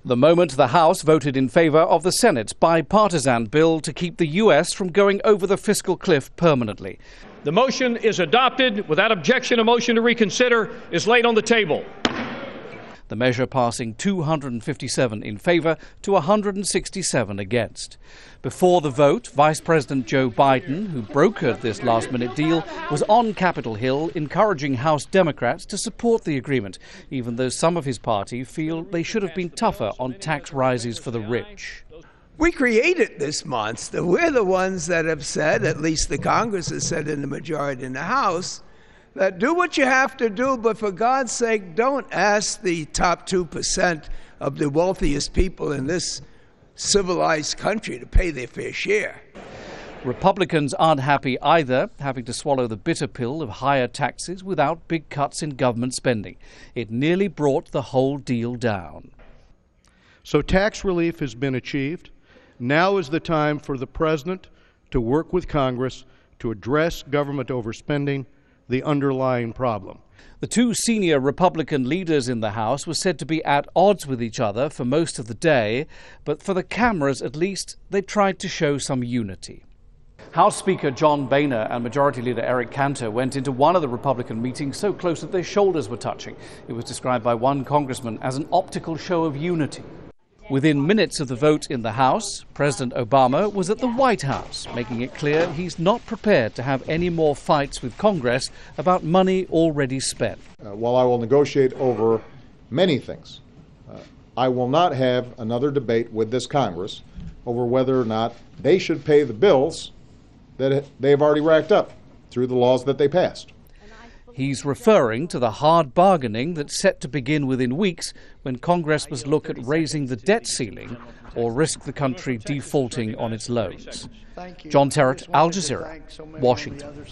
The moment the House voted in favor of the Senate's bipartisan bill to keep the U.S. from going over the fiscal cliff permanently. The motion is adopted. Without objection, a motion to reconsider is laid on the table. The measure passing 257 in favor to 167 against. Before the vote, Vice President Joe Biden, who brokered this last-minute deal, was on Capitol Hill encouraging House Democrats to support the agreement, even though some of his party feel they should have been tougher on tax rises for the rich. We created this monster. We're the ones that have said, at least the Congress has said in the majority in the House, that do what you have to do, but for God's sake, don't ask the top 2% of the wealthiest people in this civilized country to pay their fair share. Republicans aren't happy either, having to swallow the bitter pill of higher taxes without big cuts in government spending. It nearly brought the whole deal down. So tax relief has been achieved. Now is the time for the President to work with Congress to address government overspending, the underlying problem. The two senior Republican leaders in the House were said to be at odds with each other for most of the day, but for the cameras at least, they tried to show some unity. House Speaker John Boehner and Majority Leader Eric Cantor went into one of the Republican meetings so close that their shoulders were touching. It was described by one congressman as an optical show of unity. Within minutes of the vote in the House, President Obama was at the White House, making it clear he's not prepared to have any more fights with Congress about money already spent. While I will negotiate over many things, I will not have another debate with this Congress over whether or not they should pay the bills that they have already racked up through the laws that they passed. He's referring to the hard bargaining that's set to begin within weeks when Congress must look at raising the debt ceiling or risk the country defaulting on its loans. John Terrett, Al Jazeera, Washington.